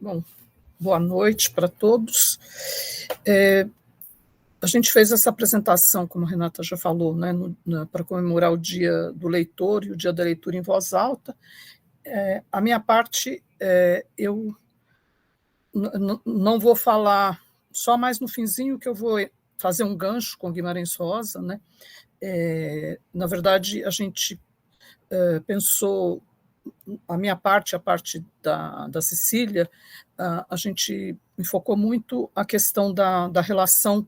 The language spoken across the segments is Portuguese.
Bom, boa noite para todos. A gente fez essa apresentação, como a Renata já falou, né, para comemorar o Dia do Leitor e o Dia da Leitura em Voz Alta. A minha parte, eu não vou falar, só mais no finzinho que eu vou fazer um gancho com Guimarães Rosa, né? Na verdade, a gente pensou, a minha parte, a parte da Cecília, a gente enfocou muito a questão da relação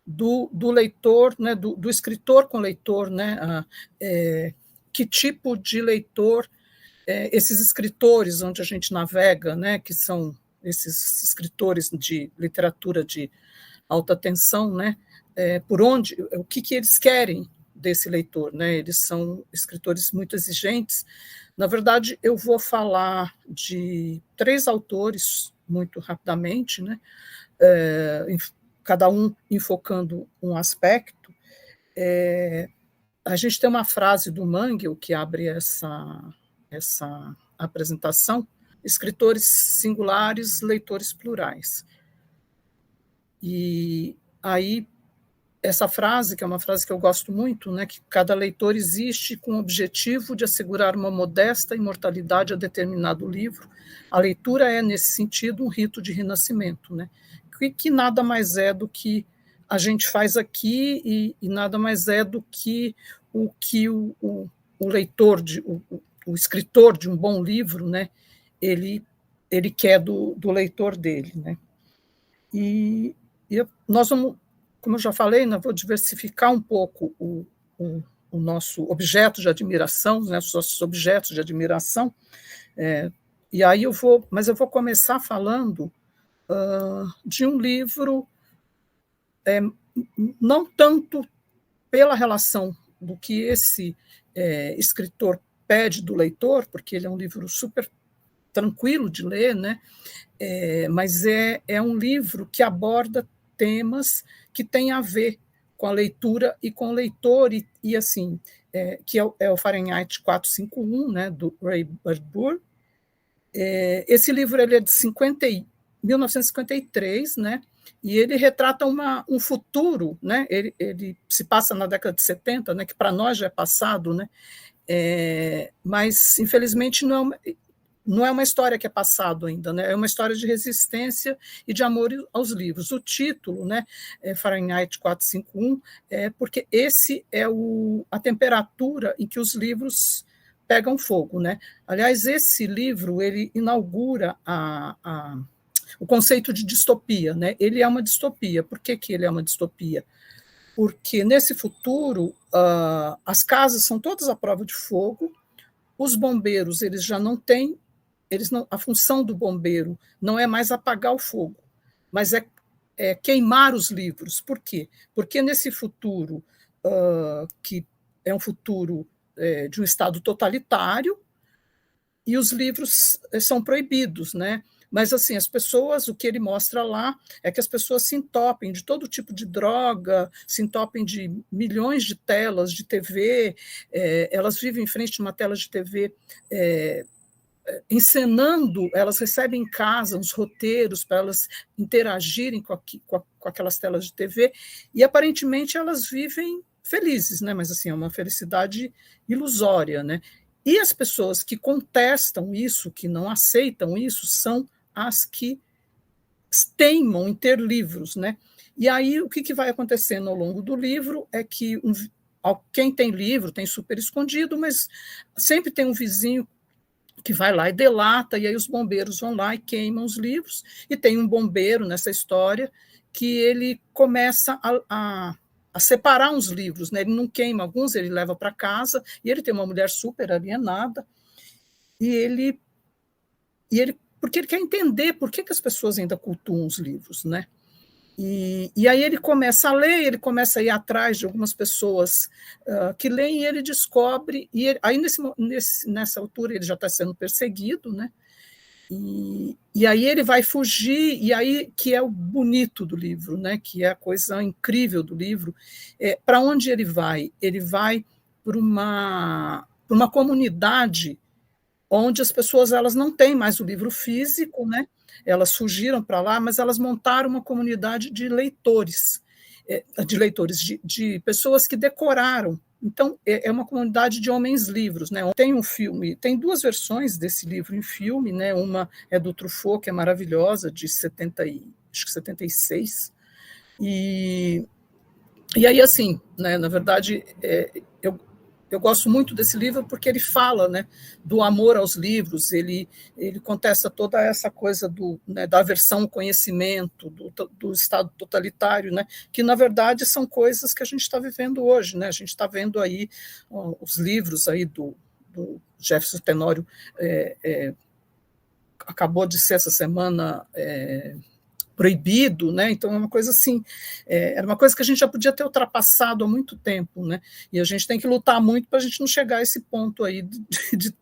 do leitor, né, do escritor com o leitor, né, que tipo de leitor esses escritores onde a gente navega, né, que são esses escritores de literatura de alta tensão, né, por onde, o que eles querem desse leitor, né? Eles são escritores muito exigentes. Na verdade, eu vou falar de 3 autores muito rapidamente, né? Cada um enfocando um aspecto. A gente tem uma frase do Mangel que abre essa apresentação: escritores singulares, leitores plurais. E aí, essa frase, que é uma frase que eu gosto muito, né, que cada leitor existe com o objetivo de assegurar uma modesta imortalidade a determinado livro. A leitura é, nesse sentido, um rito de renascimento, né, que nada mais é do que a gente faz aqui e nada mais é do que o leitor, o escritor de um bom livro, né, ele quer do leitor dele, né. E nós vamos, como eu já falei, né, vou diversificar um pouco o nosso objeto de admiração, né, os nossos objetos de admiração, e aí eu vou começar falando de um livro, não tanto pela relação do que esse escritor pede do leitor, porque ele é um livro super tranquilo de ler, né? Mas é um livro que aborda temas que têm a ver com a leitura e com o leitor, e assim, que é o Fahrenheit 451, né, do Ray Bradbury. Esse livro ele é de 1953, né, e ele retrata um futuro, né, ele se passa na década de 70, né, que para nós já é passado, né, mas infelizmente não é uma história que é passado ainda, né? É uma história de resistência e de amor aos livros. O título, né, Fahrenheit 451, porque esse é a temperatura em que os livros pegam fogo, né? Aliás, esse livro ele inaugura o conceito de distopia, né? Ele é uma distopia. Por que ele é uma distopia? Porque nesse futuro as casas são todas à prova de fogo, os bombeiros eles já não têm, a função do bombeiro não é mais apagar o fogo, mas é queimar os livros. Por quê? Porque nesse futuro, que é um futuro de um Estado totalitário, e os livros são proibidos, né? Mas, assim, as pessoas, o que ele mostra lá é que as pessoas se entopem de todo tipo de droga, se entopem de milhões de telas de TV, elas vivem em frente de uma tela de TV encenando, elas recebem em casa uns roteiros para elas interagirem com aquelas telas de TV, e aparentemente elas vivem felizes, né? Mas assim, é uma felicidade ilusória, né? E as pessoas que contestam isso, que não aceitam isso, são as que teimam em ter livros, né? E aí o que vai acontecendo ao longo do livro é que quem tem livro tem super escondido, mas sempre tem um vizinho que vai lá e delata, e aí os bombeiros vão lá e queimam os livros, e tem um bombeiro nessa história que ele começa a separar uns livros, né? Ele não queima alguns, ele leva para casa, e ele tem uma mulher super alienada, e ele porque ele quer entender por que as pessoas ainda cultuam os livros, né? E aí ele começa a ler, ele começa a ir atrás de algumas pessoas que leem, e ele descobre, aí nessa altura ele já está sendo perseguido, né? E aí ele vai fugir, e aí que é o bonito do livro, né? Que é a coisa incrível do livro. Para onde ele vai? Ele vai por uma comunidade onde as pessoas elas não têm mais o livro físico, né? Elas fugiram para lá, mas elas montaram uma comunidade de leitores, de pessoas que decoraram. Então, é uma comunidade de homens livros, né? Tem um filme, tem duas versões desse livro em filme, né? Uma é do Truffaut, que é maravilhosa, de 76, e aí, assim, né, na verdade, eu gosto muito desse livro porque ele fala, né, do amor aos livros, ele contesta toda essa coisa né, da aversão ao conhecimento, do Estado totalitário, né, que, na verdade, são coisas que a gente está vivendo hoje. Né, a gente está vendo aí os livros aí do Jefferson Tenório, acabou de ser essa semana proibido, né? Então é uma coisa assim, era uma coisa que a gente já podia ter ultrapassado há muito tempo, né? E a gente tem que lutar muito para a gente não chegar a esse ponto aí de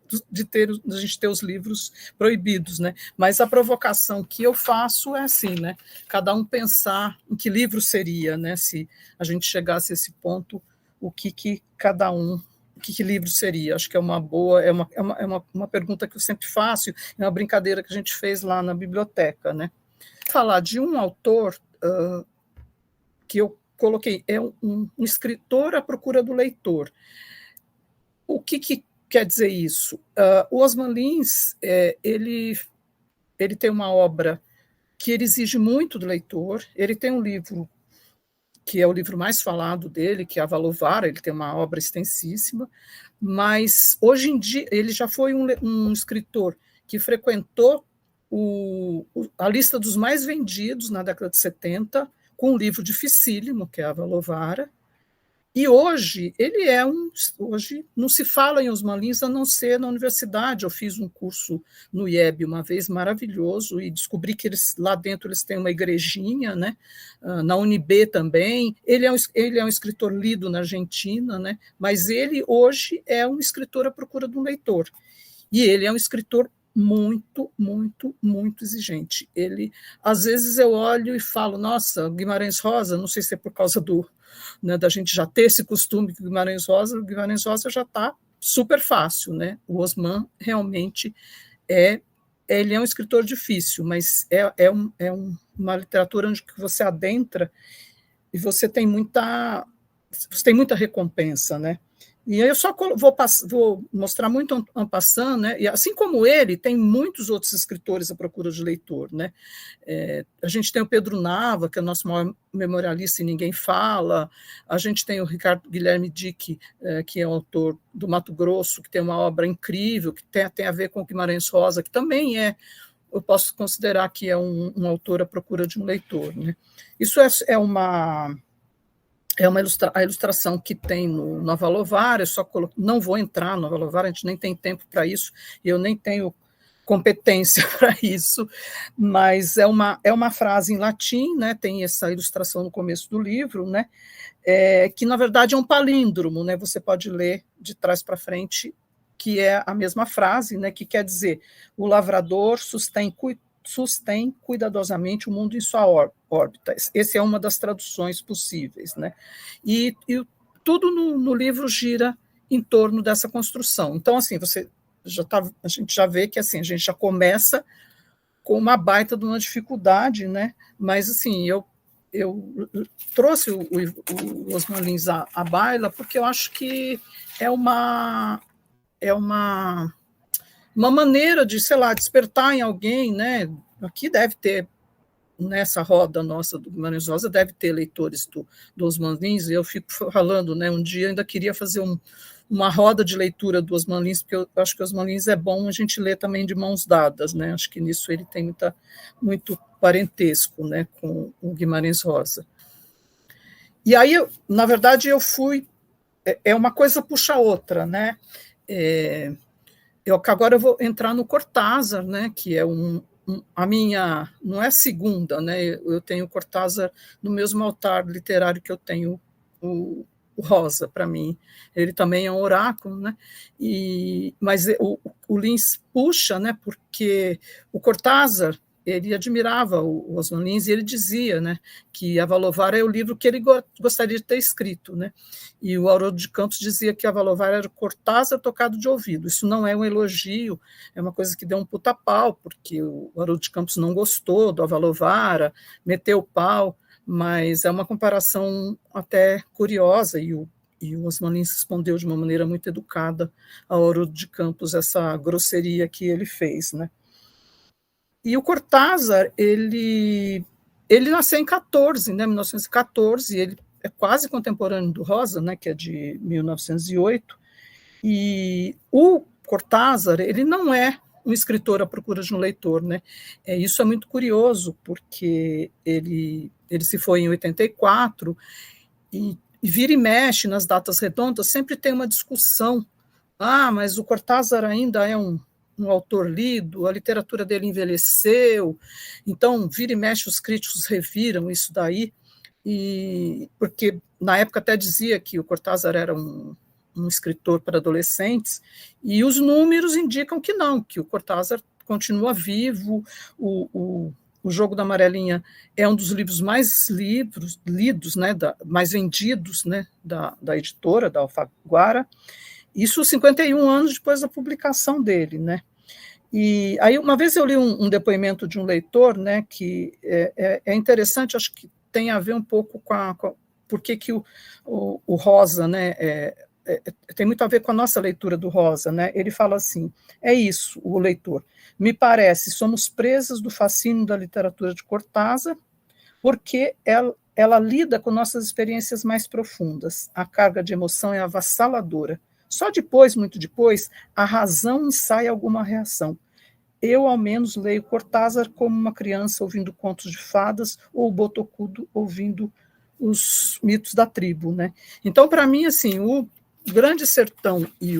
a gente ter os livros proibidos, né? Mas a provocação que eu faço é assim, né? Cada um pensar em que livro seria, né? Se a gente chegasse a esse ponto, o que cada um que livro seria? Acho que é uma boa, é uma pergunta que eu sempre faço, é uma brincadeira que a gente fez lá na biblioteca, né? Falar de um autor que eu coloquei, é um escritor à procura do leitor. O que quer dizer isso? O Osman Lins, ele tem uma obra que ele exige muito do leitor, ele tem um livro que é o livro mais falado dele, que é Avalovara, ele tem uma obra extensíssima, mas hoje em dia ele já foi um escritor que frequentou a lista dos mais vendidos na década de 70, com um livro dificílimo, que é Avalovara, e hoje ele hoje não se fala em Osman Lins a não ser na universidade. Eu fiz um curso no IEB uma vez maravilhoso e descobri que lá dentro eles têm uma igrejinha, né? Na UNB também. Ele é um escritor lido na Argentina, né? Mas ele hoje é um escritor à procura de um leitor. E ele é um escritor muito, muito, muito exigente. Às vezes eu olho e falo, nossa, Guimarães Rosa, não sei se é por causa né, da gente já ter esse costume que Guimarães Rosa já está super fácil, né? O Osman realmente ele é um escritor difícil, mas uma literatura onde você adentra e você tem muita recompensa, né? E aí eu só vou mostrar muito en passant, né? E assim como ele, tem muitos outros escritores à procura de leitor, né? A gente tem o Pedro Nava, que é o nosso maior memorialista e ninguém fala. A gente tem o Ricardo Guilherme Dick, que é autor do Mato Grosso, que tem uma obra incrível, que tem a ver com o Guimarães Rosa, que também eu posso considerar que é um autor à procura de um leitor, né? Isso é a ilustração que tem no Avalovara. Eu só não vou entrar no Avalovara, a gente nem tem tempo para isso, e eu nem tenho competência para isso, mas é uma frase em latim, né? Tem essa ilustração no começo do livro, né? Que na verdade é um palíndromo, né? Você pode ler de trás para frente, que é a mesma frase, né? Que quer dizer: o lavrador sustém cuidadosamente o mundo em sua órbita. Essa é uma das traduções possíveis, né? E tudo no livro gira em torno dessa construção. Então, assim, a gente já vê que assim, a gente já começa com uma baita de uma dificuldade, né? Mas assim, eu trouxe o Osman Lins à baila porque eu acho que é uma maneira de, sei lá, despertar em alguém, né? Aqui deve ter, nessa roda nossa do Guimarães Rosa, deve ter leitores do Osman Lins, e eu fico falando, né? Um dia eu ainda queria fazer uma roda de leitura do Osman Lins, porque eu acho que o Osman Lins é bom a gente ler também de mãos dadas, né? Acho que nisso ele tem muito parentesco, né, com o Guimarães Rosa. E aí, na verdade, eu fui... uma coisa puxa a outra, né? Agora eu vou entrar no Cortázar, né, que é a minha, não é a segunda, né, eu tenho o Cortázar no mesmo altar literário que eu tenho o Rosa. Para mim ele também é um oráculo, né, mas o Lins puxa, né, porque o Cortázar, ele admirava o Osman Lins e ele dizia, né, que A Valovara é o livro que ele gostaria de ter escrito, né? E o Haroldo de Campos dizia que A Valovara era o Cortázar tocado de ouvido. Isso não é um elogio, é uma coisa que deu um puta pau, porque o Haroldo de Campos não gostou do A Valovara, meteu o pau, mas é uma comparação até curiosa, e o Osman Lins respondeu de uma maneira muito educada ao Haroldo de Campos essa grosseria que ele fez, né? E o Cortázar, ele nasceu em 14, né, 1914, ele é quase contemporâneo do Rosa, né, que é de 1908, e o Cortázar, ele não é um escritor à procura de um leitor, né? Isso é muito curioso, porque ele se foi em 84, e vira e mexe nas datas redondas, sempre tem uma discussão. Mas o Cortázar ainda é um autor lido, a literatura dele envelheceu, então vira e mexe os críticos reviram isso daí, porque na época até dizia que o Cortázar era um escritor para adolescentes, e os números indicam que não, que o Cortázar continua vivo. O Jogo da Amarelinha é um dos livros mais lidos, né, mais vendidos, né, da editora, da Alfaguara, isso 51 anos depois da publicação dele, né? E aí uma vez eu li um depoimento de um leitor, né, que é interessante, acho que tem a ver um pouco com por que o Rosa, né, tem muito a ver com a nossa leitura do Rosa, né? Ele fala assim: é isso, o leitor, me parece, somos presas do fascínio da literatura de Cortázar, porque ela lida com nossas experiências mais profundas, a carga de emoção é avassaladora. Só depois, muito depois, a razão ensaia alguma reação. Eu, ao menos, leio Cortázar como uma criança ouvindo contos de fadas ou o botocudo ouvindo os mitos da tribo, né? Então, para mim, assim, o Grande Sertão e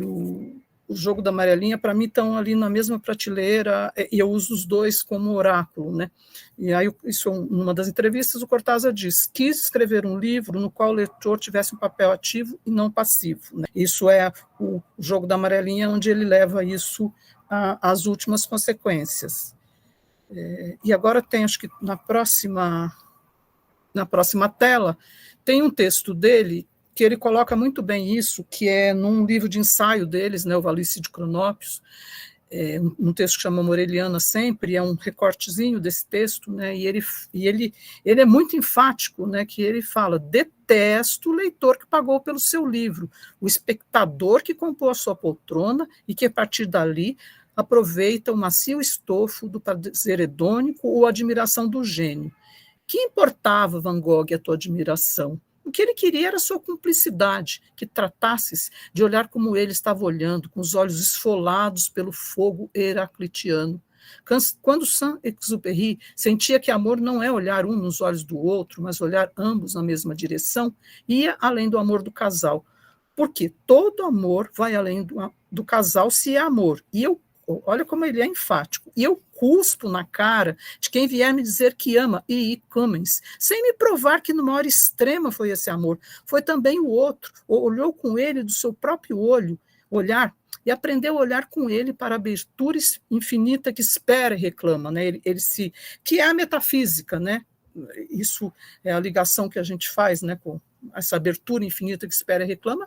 o Jogo da Amarelinha, para mim, estão ali na mesma prateleira, e eu uso os dois como oráculo, né? E aí, numa das entrevistas, o Cortázar diz: quis escrever um livro no qual o leitor tivesse um papel ativo e não passivo, né? Isso é o Jogo da Amarelinha, onde ele leva isso às últimas consequências. E agora tem, acho que na próxima tela, tem um texto dele que ele coloca muito bem isso, que é num livro de ensaio deles, né, o Valice de Cronópios, um texto que chama Moreliana Sempre, é um recortezinho desse texto, né, e ele é muito enfático, né, que ele fala: detesto o leitor que pagou pelo seu livro, o espectador que comprou a sua poltrona e que, a partir dali, aproveita o macio estofo do prazer hedônico ou a admiração do gênio. Que importava, Van Gogh, a tua admiração? O que ele queria era a sua cumplicidade, que tratasses de olhar como ele estava olhando, com os olhos esfolados pelo fogo heraclitiano. Quando Saint-Exupéry sentia que amor não é olhar um nos olhos do outro, mas olhar ambos na mesma direção, ia além do amor do casal. Porque todo amor vai além do casal se é amor. E olha como ele é enfático. E eu cuspo na cara de quem vier me dizer que ama, e Cummins, sem me provar que numa hora extrema foi esse amor. Foi também o outro, olhou com ele do seu próprio olhar, e aprendeu a olhar com ele para a abertura infinita que espera e reclama, né? Que é a metafísica, né? Isso é a ligação que a gente faz, né, com essa abertura infinita que espera e reclama,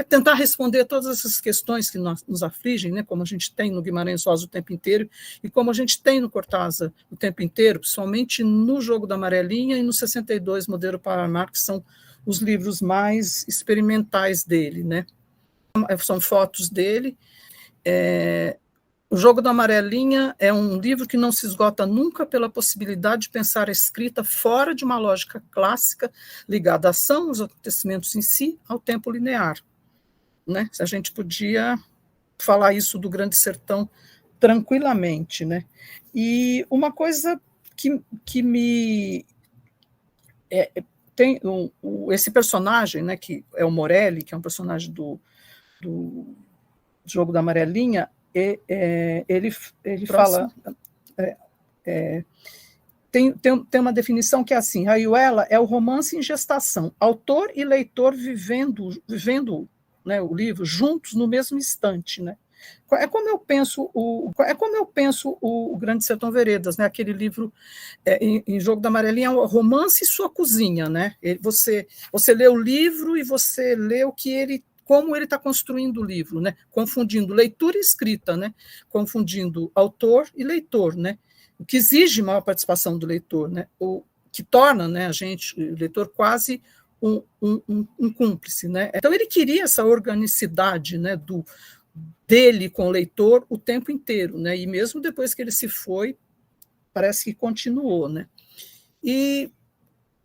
tentar responder todas essas questões que nos afligem, né, como a gente tem no Guimarães Rosa o tempo inteiro, e como a gente tem no Cortázar o tempo inteiro, principalmente no Jogo da Amarelinha e no 62, Modelo para Amar, que são os livros mais experimentais dele, né? São fotos dele. O Jogo da Amarelinha é um livro que não se esgota nunca pela possibilidade de pensar a escrita fora de uma lógica clássica ligada à ação, aos acontecimentos em si, ao tempo linear, né? A gente podia falar isso do Grande Sertão tranquilamente, né? E uma coisa que me... tem esse personagem, né, que é o Morelli, que é um personagem do Jogo da Amarelinha, ele fala... Tem uma definição que é assim: Rayuela é o romance em gestação, autor e leitor vivendo, né, o livro juntos no mesmo instante, né? É como eu penso o Grande Sertão Veredas, né? Aquele livro em Jogo da Amarelinha, romance e sua cozinha, né? Você lê o livro e você lê como ele está construindo o livro, né? Confundindo leitura e escrita, né? Confundindo autor e leitor, né? O que exige maior participação do leitor, né? O que torna, né, o leitor, quase um cúmplice, né? Então ele queria essa organicidade, né, dele com o leitor o tempo inteiro, né? E mesmo depois que ele se foi, parece que continuou, né? E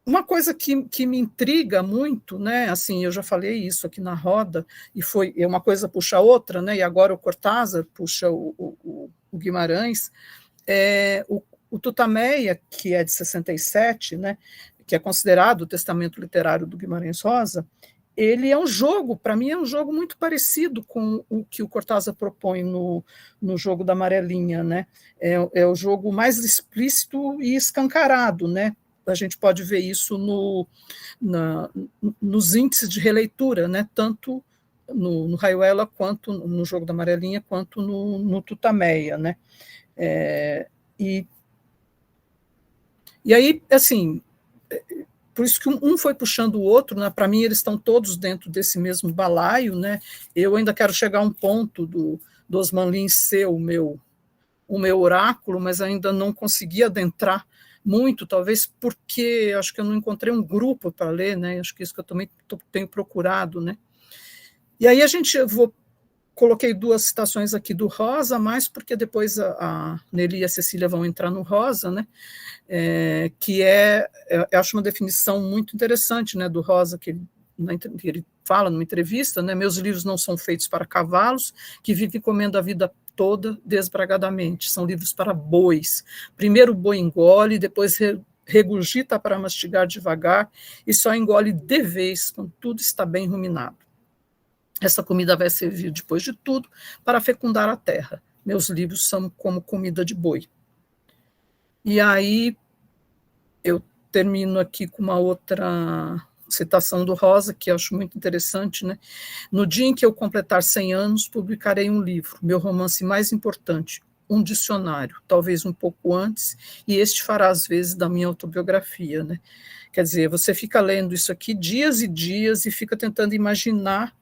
uma coisa que me intriga muito, né? Assim, eu já falei isso aqui na roda, e uma coisa puxa a outra, né? E agora o Cortázar puxa o Guimarães. O Tutameia, que é de 67, né? Que é considerado o testamento literário do Guimarães Rosa, ele é um jogo, para mim, é um jogo muito parecido com o que o Cortázar propõe no Jogo da Amarelinha, né? É o jogo mais explícito e escancarado, né? A gente pode ver isso nos índices de releitura, né? Tanto no Raiuela, quanto no Jogo da Amarelinha, quanto no Tutameia, né? E aí, assim, por isso que um foi puxando o outro, né? Para mim eles estão todos dentro desse mesmo balaio, né? Eu ainda quero chegar a um ponto do Osman Lins ser o meu oráculo, mas ainda não consegui adentrar muito, talvez porque acho que eu não encontrei um grupo para ler, né? Acho que isso que eu também tenho procurado, né? E aí coloquei 2 citações aqui do Rosa, mais porque depois a Nelly e a Cecília vão entrar no Rosa, né? Que eu acho uma definição muito interessante, né, do Rosa, que ele fala numa entrevista, né? Meus livros não são feitos para cavalos que vivem comendo a vida toda desbragadamente, são livros para bois. Primeiro o boi engole, depois regurgita para mastigar devagar e só engole de vez quando tudo está bem ruminado. Essa comida vai servir, depois de tudo, para fecundar a terra. Meus livros são como comida de boi. E aí eu termino aqui com uma outra citação do Rosa, que eu acho muito interessante, né? No dia em que eu completar 100 anos, publicarei um livro, meu romance mais importante, um dicionário, talvez um pouco antes, e este fará as vezes da minha autobiografia, né? Quer dizer, você fica lendo isso aqui dias e dias e fica tentando imaginar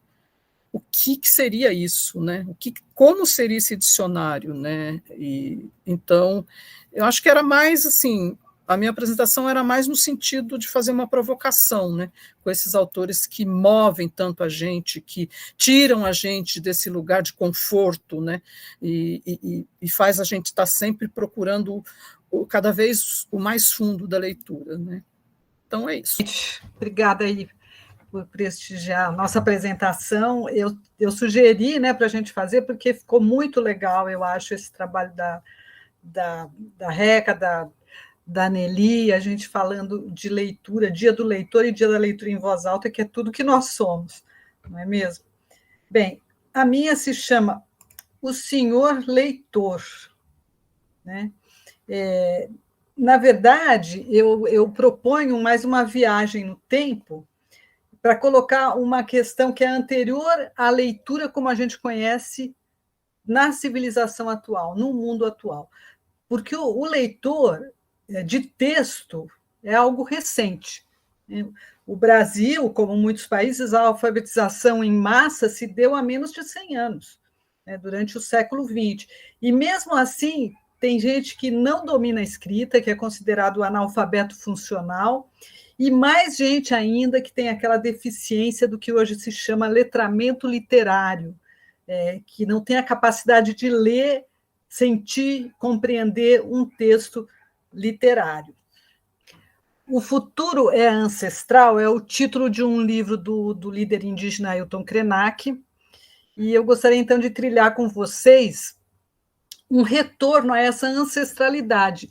o que seria isso, né? Como seria esse dicionário, né? E então, eu acho que era mais assim, a minha apresentação era mais no sentido de fazer uma provocação, né? Com esses autores que movem tanto a gente, que tiram a gente desse lugar de conforto, né? E faz a gente estar sempre procurando cada vez o mais fundo da leitura, né? Então é isso. Obrigada aí por prestigiar a nossa apresentação. Eu sugeri, né, para a gente fazer, porque ficou muito legal, eu acho, esse trabalho da Reca, da Nelly, a gente falando de leitura, dia do leitor e dia da leitura em voz alta, que é tudo que nós somos, não é mesmo? Bem, a minha se chama O Senhor Leitor, né? Na verdade, eu proponho mais uma viagem no tempo para colocar uma questão que é anterior à leitura como a gente conhece na civilização atual, no mundo atual. Porque o leitor de texto é algo recente. O Brasil, como muitos países, a alfabetização em massa se deu há menos de 100 anos, durante o século XX. E, mesmo assim, tem gente que não domina a escrita, que é considerado analfabeto funcional, e mais gente ainda que tem aquela deficiência do que hoje se chama letramento literário, que não tem a capacidade de ler, sentir, compreender um texto literário. O Futuro é Ancestral é o título de um livro do líder indígena Ailton Krenak, e eu gostaria, então, de trilhar com vocês um retorno a essa ancestralidade,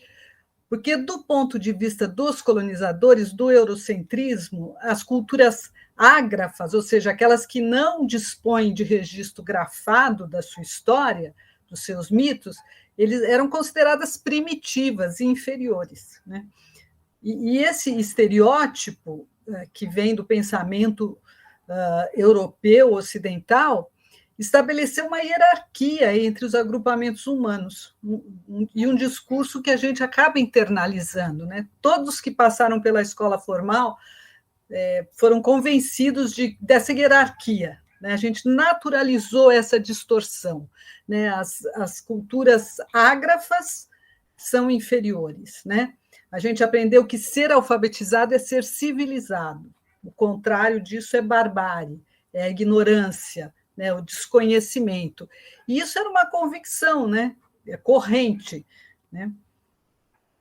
porque, do ponto de vista dos colonizadores, do eurocentrismo, as culturas ágrafas, ou seja, aquelas que não dispõem de registro grafado da sua história, dos seus mitos, eles eram consideradas primitivas e inferiores, né? E esse estereótipo que vem do pensamento europeu ocidental, estabeleceu uma hierarquia entre os agrupamentos humanos e um discurso que a gente acaba internalizando, né? Todos que passaram pela escola formal foram convencidos dessa hierarquia, né? A gente naturalizou essa distorção, né? As culturas ágrafas são inferiores, né? A gente aprendeu que ser alfabetizado é ser civilizado, o contrário disso é barbárie, é a ignorância, né, o desconhecimento. E isso era uma convicção, né, corrente. Né?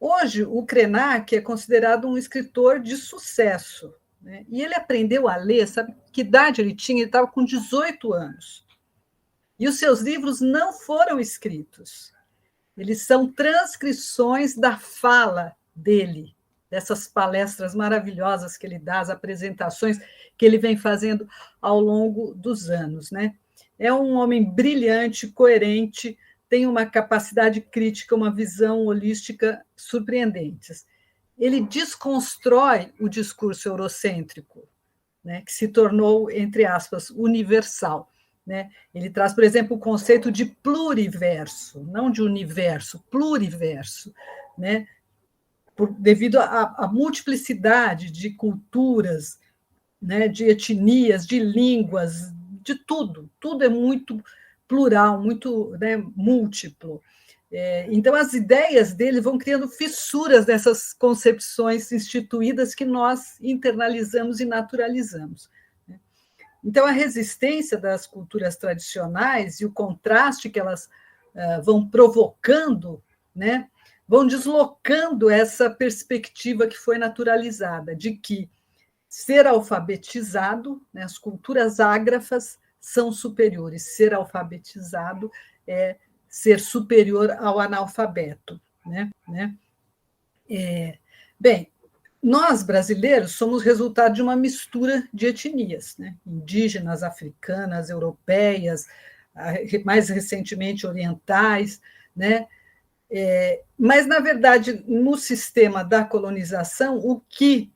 Hoje, o Krenak é considerado um escritor de sucesso. Né? E ele aprendeu a ler, sabe que idade ele tinha? Ele estava com 18 anos. E os seus livros não foram escritos. Eles são transcrições da fala dele, dessas palestras maravilhosas que ele dá, as apresentações que ele vem fazendo ao longo dos anos. Né? É um homem brilhante, coerente, tem uma capacidade crítica, uma visão holística surpreendentes. Ele desconstrói o discurso eurocêntrico, né, que se tornou, entre aspas, universal. Né? Ele traz, por exemplo, o conceito de pluriverso, não de universo, pluriverso, né? Devido à multiplicidade de culturas, né, de etnias, de línguas, de tudo. Tudo é muito plural, muito, né, múltiplo. Então, as ideias dele vão criando fissuras dessas concepções instituídas que nós internalizamos e naturalizamos. Então, a resistência das culturas tradicionais e o contraste que elas vão provocando, né, vão deslocando essa perspectiva que foi naturalizada, de que ser alfabetizado, né, as culturas ágrafas são superiores, ser alfabetizado é ser superior ao analfabeto. Né? Bem, nós, brasileiros, somos resultado de uma mistura de etnias, né? Indígenas, africanas, europeias, mais recentemente orientais, né? Mas, na verdade, no sistema da colonização, o que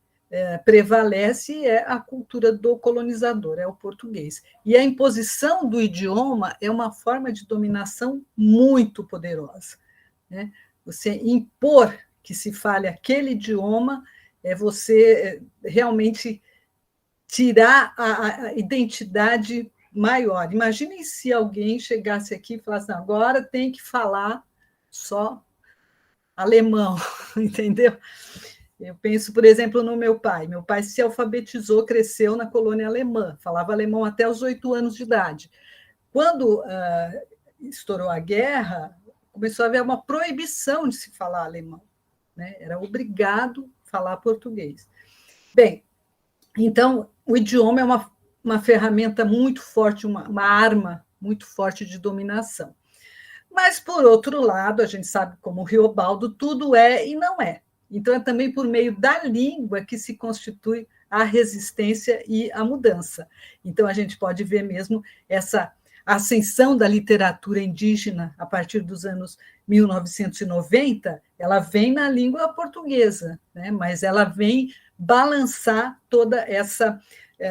prevalece é a cultura do colonizador, é o português. E a imposição do idioma é uma forma de dominação muito poderosa. Né? Você impor que se fale aquele idioma é você realmente tirar a identidade maior. Imaginem se alguém chegasse aqui e falasse, agora tem que falar só alemão, entendeu? Eu penso, por exemplo, no meu pai. Meu pai se alfabetizou, cresceu na colônia alemã, falava alemão até os 8 anos de idade. Quando estourou a guerra, começou a haver uma proibição de se falar alemão. Né? Era obrigado a falar português. Bem, então, o idioma é uma ferramenta muito forte, uma arma muito forte de dominação. Mas, por outro lado, a gente sabe como o Riobaldo, tudo é e não é. Então, é também por meio da língua que se constitui a resistência e a mudança. Então, a gente pode ver mesmo essa ascensão da literatura indígena a partir dos anos 1990, ela vem na língua portuguesa, né? Mas ela vem balançar toda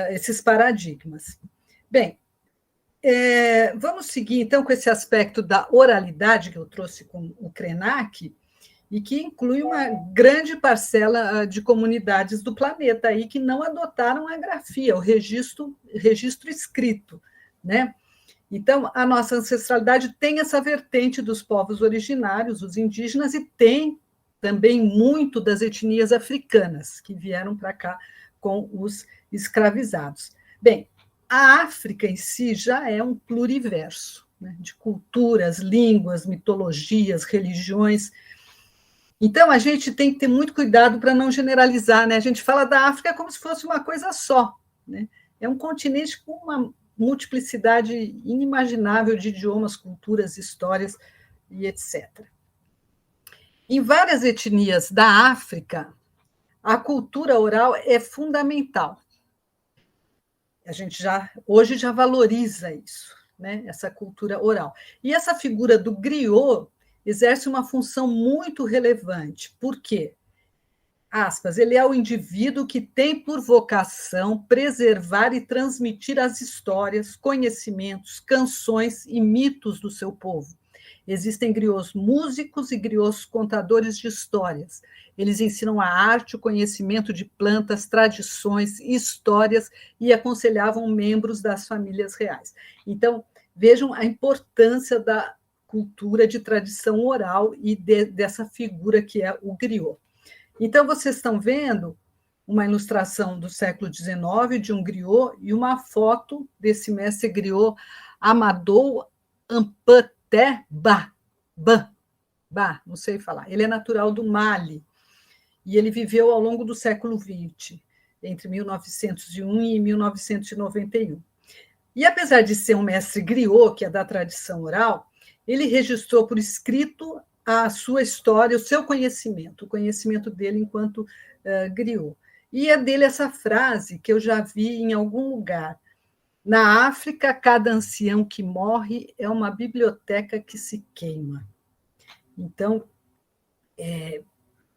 esses paradigmas. Bem, vamos seguir, então, com esse aspecto da oralidade que eu trouxe com o Krenak, e que inclui uma grande parcela de comunidades do planeta aí que não adotaram a grafia, o registro escrito, né? Então, a nossa ancestralidade tem essa vertente dos povos originários, os indígenas, e tem também muito das etnias africanas que vieram para cá com os escravizados. Bem, a África em si já é um pluriverso, né, de culturas, línguas, mitologias, religiões. Então, a gente tem que ter muito cuidado para não generalizar. Né? A gente fala da África como se fosse uma coisa só. Né? É um continente com uma multiplicidade inimaginável de idiomas, culturas, histórias e etc. Em várias etnias da África, a cultura oral é fundamental. A gente hoje já valoriza isso, né? Essa cultura oral. E essa figura do griot exerce uma função muito relevante. Por quê? aspas, ele é o indivíduo que tem por vocação preservar e transmitir as histórias, conhecimentos, canções e mitos do seu povo. Existem griots músicos e griots contadores de histórias. Eles ensinam a arte, o conhecimento de plantas, tradições, histórias e aconselhavam membros das famílias reais. Então, vejam a importância da cultura de tradição oral e dessa figura que é o griot. Então, vocês estão vendo uma ilustração do século XIX de um griot e uma foto desse mestre griot Amadou Hampâté Bâ, não sei falar. Ele é natural do Mali e ele viveu ao longo do século XX, entre 1901 e 1991. E, apesar de ser um mestre griot, que é da tradição oral, ele registrou por escrito a sua história, o seu conhecimento, o conhecimento dele enquanto griot. E é dele essa frase que eu já vi em algum lugar. Na África, cada ancião que morre é uma biblioteca que se queima. Então,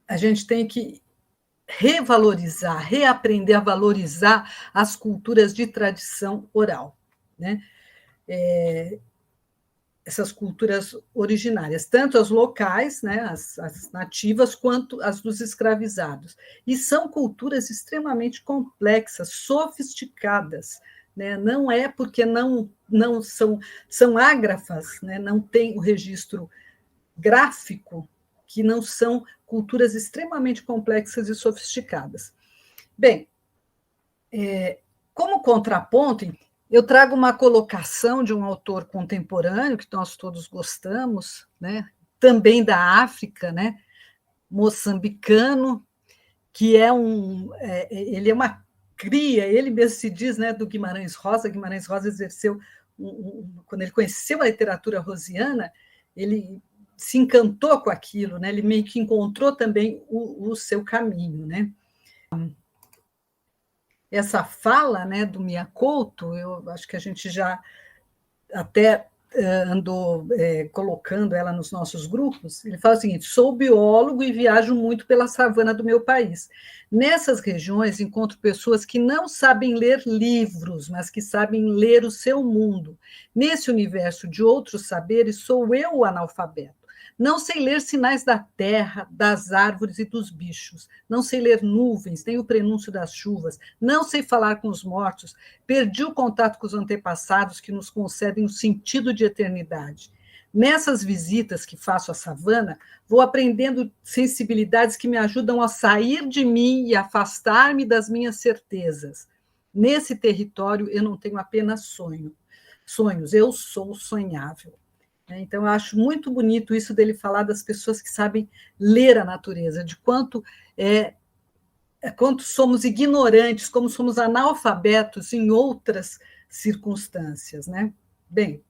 a gente tem que revalorizar, reaprender a valorizar as culturas de tradição oral, né? Essas culturas originárias, tanto as locais, né, as nativas, quanto as dos escravizados. E são culturas extremamente complexas, sofisticadas, né? Não é porque não são ágrafas, né? Não tem o registro gráfico, que não são culturas extremamente complexas e sofisticadas. Bem, como contraponto, eu trago uma colocação de um autor contemporâneo, que nós todos gostamos, né? Também da África, né? Moçambicano, que ele é uma cria, ele mesmo se diz, né, do Guimarães Rosa. Guimarães Rosa exerceu, quando ele conheceu a literatura rosiana, ele se encantou com aquilo, né? Ele meio que encontrou também o seu caminho, né? Essa fala, né, do Mia Couto, eu acho que a gente já até andou colocando ela nos nossos grupos. Ele fala o seguinte: sou biólogo e viajo muito pela savana do meu país. Nessas regiões encontro pessoas que não sabem ler livros, mas que sabem ler o seu mundo. Nesse universo de outros saberes, sou eu o analfabeto. Não sei ler sinais da terra, das árvores e dos bichos. Não sei ler nuvens, nem o prenúncio das chuvas. Não sei falar com os mortos. Perdi o contato com os antepassados que nos concedem o sentido de eternidade. Nessas visitas que faço à savana, vou aprendendo sensibilidades que me ajudam a sair de mim e afastar-me das minhas certezas. Nesse território, eu não tenho apenas sonhos, eu sou sonhável. Então, eu acho muito bonito isso dele falar das pessoas que sabem ler a natureza, de quanto somos ignorantes, como somos analfabetos em outras circunstâncias, né? Bem,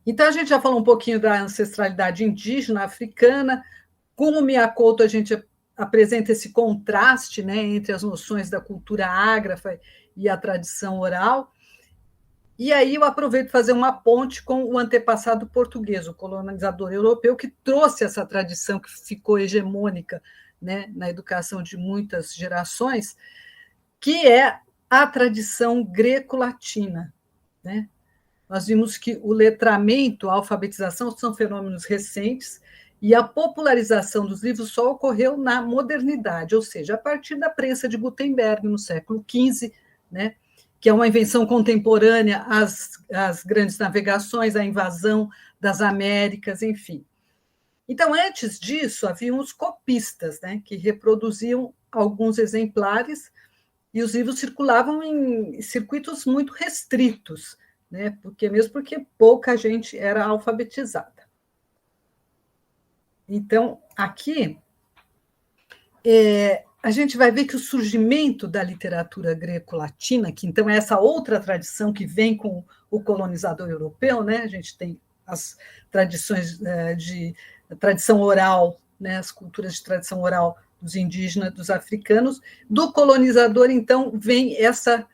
então a gente já falou um pouquinho da ancestralidade indígena africana. Com o Mia Couto, a gente apresenta esse contraste, né, entre as noções da cultura ágrafa e a tradição oral. E aí eu aproveito para fazer uma ponte com o antepassado português, o colonizador europeu, que trouxe essa tradição que ficou hegemônica, né, na educação de muitas gerações, que é a tradição greco-latina, né? Nós vimos que o letramento, a alfabetização são fenômenos recentes e a popularização dos livros só ocorreu na modernidade, ou seja, a partir da prensa de Gutenberg, no século XV, né? Que é uma invenção contemporânea às grandes navegações, à invasão das Américas, enfim. Então, antes disso, haviam os copistas, né, que reproduziam alguns exemplares e os livros circulavam em circuitos muito restritos, né, mesmo porque pouca gente era alfabetizada. Então, aqui, a gente vai ver que o surgimento da literatura greco-latina, que então é essa outra tradição que vem com o colonizador europeu, né? A gente tem as tradições de tradição oral, né? As culturas de tradição oral dos indígenas, dos africanos. Do colonizador, então, vem essa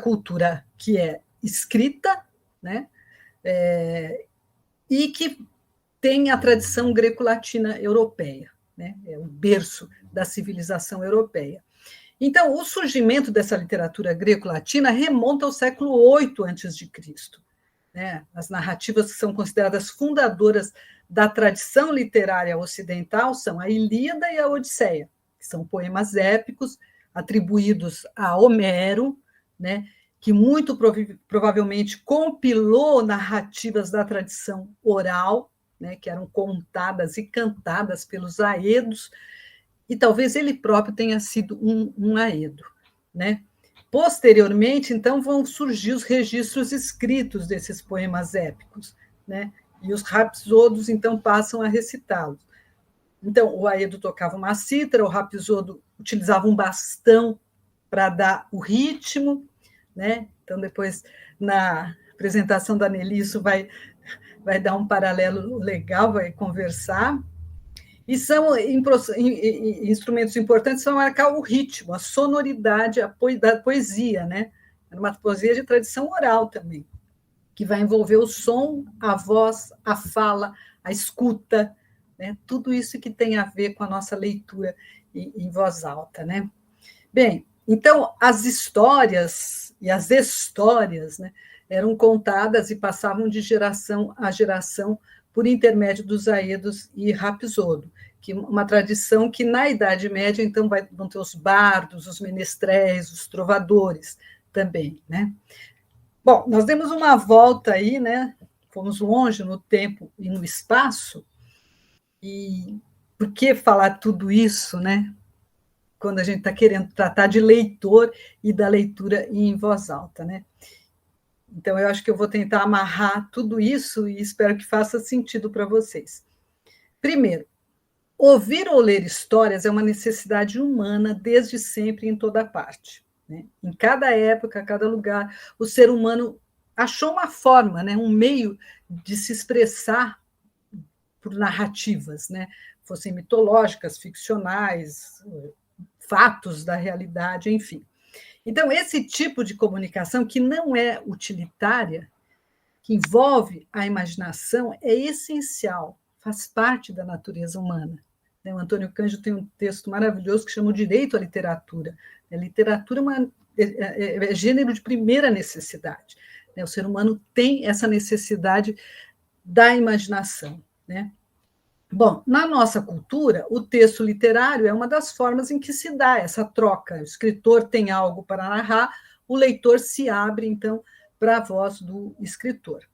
cultura que é escrita, né? E que tem a tradição greco-latina europeia. né? É o berço da civilização europeia. Então, o surgimento dessa literatura greco-latina remonta ao século VIII a.C., né? As narrativas que são consideradas fundadoras da tradição literária ocidental são a Ilíada e a Odisseia, que são poemas épicos atribuídos a Homero, né? Que muito provavelmente compilou narrativas da tradição oral, né? Que eram contadas e cantadas pelos aedos, e talvez ele próprio tenha sido um aedo, né? Posteriormente, então, vão surgir os registros escritos desses poemas épicos, né? E os rapsodos, então, passam a recitá-los. Então, o aedo tocava uma cítara, o rapsodo utilizava um bastão para dar o ritmo, né? Então, depois, na apresentação da Nelly, isso vai dar um paralelo legal, vai conversar. E são instrumentos importantes para marcar o ritmo, a sonoridade da poesia, né? É uma poesia de tradição oral também, que vai envolver o som, a voz, a fala, a escuta, né? Tudo isso que tem a ver com a nossa leitura em voz alta, né? Bem, então, as histórias e as histórias, né, eram contadas e passavam de geração a geração por intermédio dos aedos e rapsodo, que uma tradição que, na Idade Média, então, vão ter os bardos, os menestréis, os trovadores também, né? Bom, nós demos uma volta aí, né? Fomos longe no tempo e no espaço, e por que falar tudo isso, né? Quando a gente está querendo tratar de leitor e da leitura em voz alta, né? Então, eu acho que eu vou tentar amarrar tudo isso e espero que faça sentido para vocês. Primeiro, ouvir ou ler histórias é uma necessidade humana desde sempre em toda parte, né? Em cada época, cada lugar, o ser humano achou uma forma, né? Um meio de se expressar por narrativas, né? Fossem mitológicas, ficcionais, fatos da realidade, enfim. Então, esse tipo de comunicação que não é utilitária, que envolve a imaginação, é essencial, faz parte da natureza humana. O Antônio Cândido tem um texto maravilhoso que chama O Direito à Literatura. A literatura é gênero de primeira necessidade. O ser humano tem essa necessidade da imaginação, né? Bom, na nossa cultura, o texto literário é uma das formas em que se dá essa troca. O escritor tem algo para narrar, o leitor se abre, então, para a voz do escritor.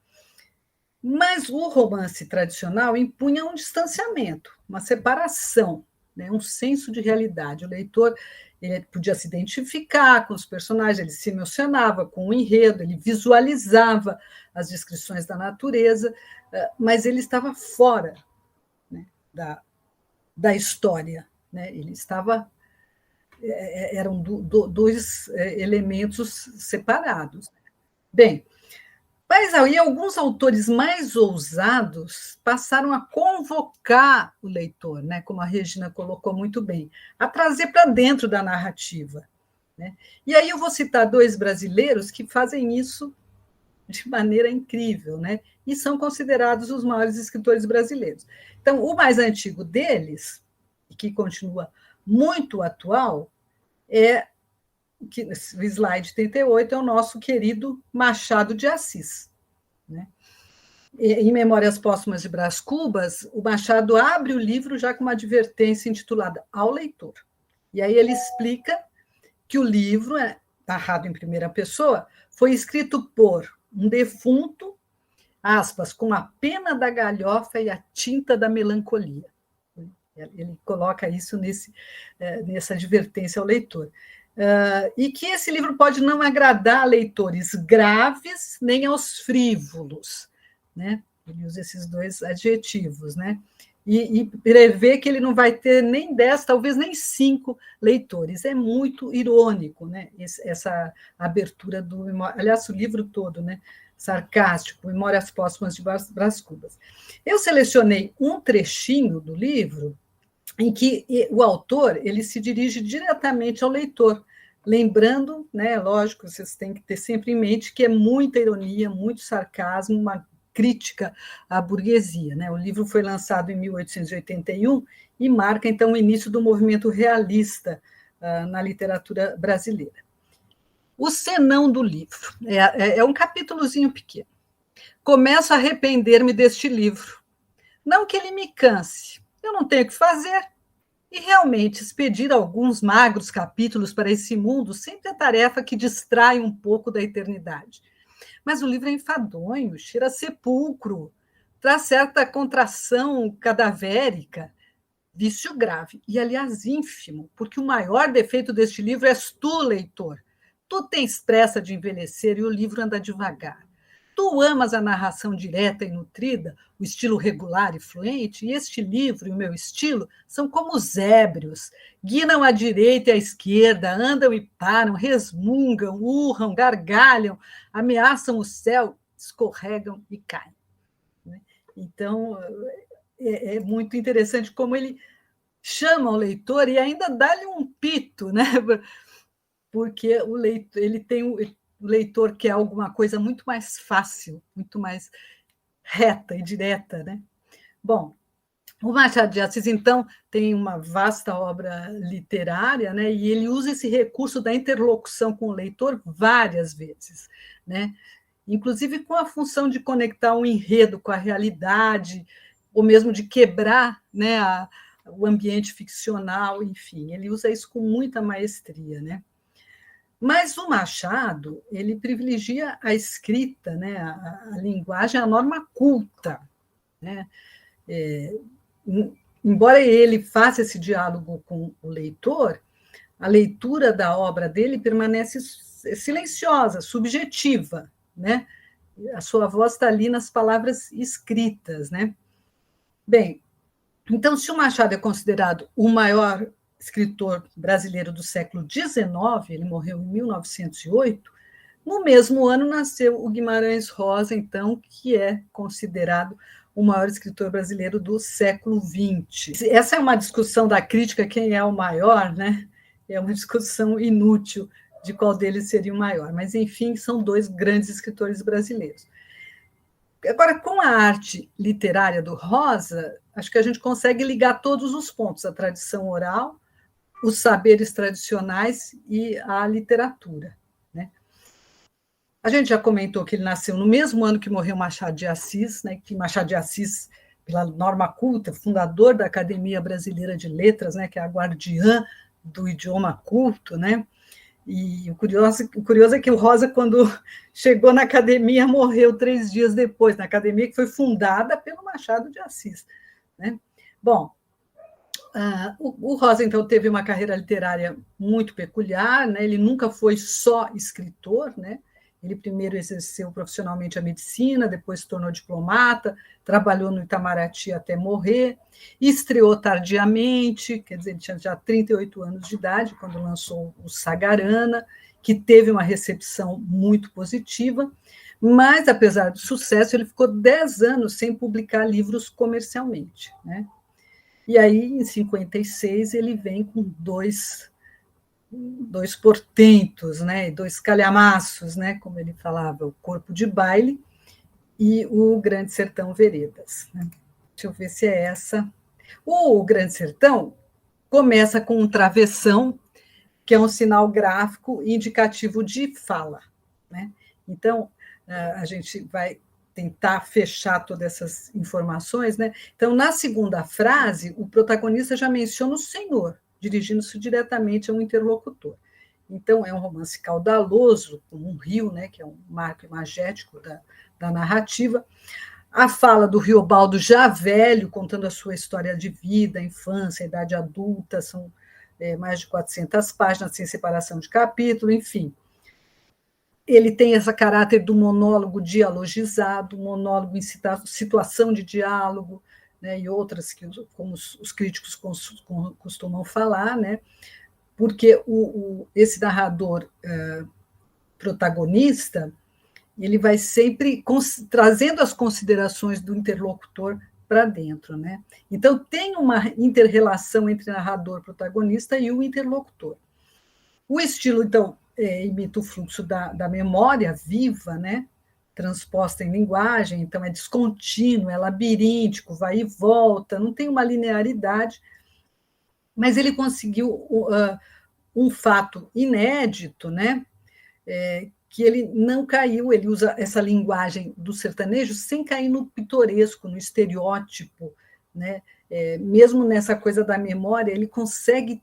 Mas o romance tradicional impunha um distanciamento, uma separação, né? Um senso de realidade. O leitor ele podia se identificar com os personagens, ele se emocionava com o enredo, ele visualizava as descrições da natureza, mas ele estava fora, né, da história, né? Ele estava... Eram dois elementos separados. Bem, mas aí alguns autores mais ousados passaram a convocar o leitor, né, como a Regina colocou muito bem, a trazer para dentro da narrativa, né? E aí eu vou citar dois brasileiros que fazem isso de maneira incrível, né? E são considerados os maiores escritores brasileiros. Então, o mais antigo deles, e que continua muito atual, é que o slide 38 é o nosso querido Machado de Assis, né? Em Memórias Póstumas de Brás Cubas, o Machado abre o livro já com uma advertência intitulada Ao Leitor. E aí ele explica que o livro, narrado em primeira pessoa, foi escrito por um defunto, aspas, com a pena da galhofa e a tinta da melancolia. Ele coloca isso nessa advertência ao leitor. E que esse livro pode não agradar a leitores graves nem aos frívolos, né? Ele usa esses dois adjetivos, né? E prevê que ele não vai ter nem 10, talvez nem 5 leitores. É muito irônico, né? Essa abertura do... Aliás, o livro todo, né? Sarcástico, Memórias Póstumas de Brás Cubas. Eu selecionei um trechinho do livro em que o autor ele se dirige diretamente ao leitor, lembrando, né, lógico, vocês têm que ter sempre em mente que é muita ironia, muito sarcasmo, uma crítica à burguesia, né? O livro foi lançado em 1881 e marca, então, o início do movimento realista na literatura brasileira. O senão do livro é um capítulozinho pequeno. Começo a arrepender-me deste livro. Não que ele me canse, eu não tenho o que fazer. E realmente, expedir alguns magros capítulos para esse mundo sempre é tarefa que distrai um pouco da eternidade. Mas o livro é enfadonho, cheira a sepulcro, traz certa contração cadavérica, vício grave, e, aliás, ínfimo, porque o maior defeito deste livro és tu, leitor. Tu tens pressa de envelhecer e o livro anda devagar. Tu amas a narração direta e nutrida, o estilo regular e fluente, e este livro e o meu estilo são como os ébrios, guinam à direita e à esquerda, andam e param, resmungam, urram, gargalham, ameaçam o céu, escorregam e caem. Então, é muito interessante como ele chama o leitor e ainda dá-lhe um pito, né? Porque o leitor, o leitor quer alguma coisa muito mais fácil, muito mais reta e direta, né? Bom, o Machado de Assis, então, tem uma vasta obra literária, né? E ele usa esse recurso da interlocução com o leitor várias vezes, né? Inclusive com a função de conectar um enredo com a realidade, ou mesmo de quebrar, né, o ambiente ficcional, enfim, ele usa isso com muita maestria, né? Mas o Machado, ele privilegia a escrita, né, a linguagem, a norma culta, né? Embora ele faça esse diálogo com o leitor, a leitura da obra dele permanece silenciosa, subjetiva, né? A sua voz está ali nas palavras escritas, né? Bem, então, se o Machado é considerado o maior escritor brasileiro do século XIX, ele morreu em 1908, no mesmo ano nasceu o Guimarães Rosa, então, que é considerado o maior escritor brasileiro do século XX. Essa é uma discussão da crítica, quem é o maior, né? É uma discussão inútil de qual deles seria o maior, mas, enfim, são dois grandes escritores brasileiros. Agora, com a arte literária do Rosa, acho que a gente consegue ligar todos os pontos, a tradição oral, os saberes tradicionais e a literatura, né? A gente já comentou que ele nasceu no mesmo ano que morreu Machado de Assis, né? Que Machado de Assis, pela norma culta, fundador da Academia Brasileira de Letras, né? Que é a guardiã do idioma culto, né? E o curioso é que o Rosa, quando chegou na academia, morreu 3 dias depois, na academia que foi fundada pelo Machado de Assis, né? Bom, o Rosa, então, teve uma carreira literária muito peculiar, né? Ele nunca foi só escritor, né? Ele primeiro exerceu profissionalmente a medicina, depois se tornou diplomata, trabalhou no Itamaraty até morrer, estreou tardiamente, quer dizer, ele tinha já 38 anos de idade, quando lançou o Sagarana, que teve uma recepção muito positiva, mas, apesar do sucesso, ele ficou 10 anos sem publicar livros comercialmente, né? E aí, em 56, ele vem com dois portentos, né, 2 calhamaços, né, como ele falava, o Corpo de Baile e o Grande Sertão Veredas, né? Deixa eu ver se é essa. O Grande Sertão começa com um travessão, que é um sinal gráfico indicativo de fala, né? Então, a gente vai tentar fechar todas essas informações, né? Então, na segunda frase, o protagonista já menciona o senhor, dirigindo-se diretamente a um interlocutor. Então, é um romance caudaloso, como um rio, né, que é um marco imagético da narrativa. A fala do Riobaldo já velho, contando a sua história de vida, infância, idade adulta, são mais de 400 páginas, sem separação de capítulo, enfim. Ele tem esse caráter do monólogo dialogizado, monólogo em situação de diálogo, né, e outras que, como os críticos costumam falar, né, porque esse narrador protagonista, ele vai sempre trazendo as considerações do interlocutor para dentro, né? Então, tem uma inter-relação entre narrador, protagonista e o interlocutor. O estilo, então, imita o fluxo da memória viva, né? transposta em linguagem, então é descontínuo, é labiríntico, vai e volta, não tem uma linearidade, mas ele conseguiu um fato inédito, né? Que ele não caiu, ele usa essa linguagem do sertanejo sem cair no pitoresco, no estereótipo, né? Mesmo nessa coisa da memória, ele consegue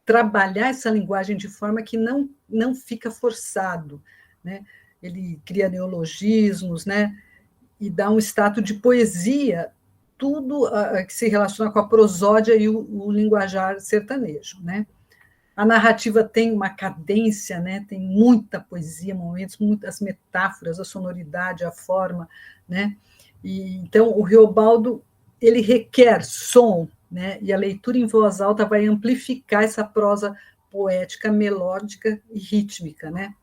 trabalhar essa linguagem de forma que não fica forçado, né? Ele cria neologismos, né? E dá um status de poesia, tudo que se relaciona com a prosódia e o linguajar sertanejo, né? A narrativa tem uma cadência, né? Tem muita poesia, momentos, muitas metáforas, a sonoridade, a forma, né? E, então, o Riobaldo ele requer som, né? E a leitura em voz alta vai amplificar essa prosa poética, melódica e rítmica, né?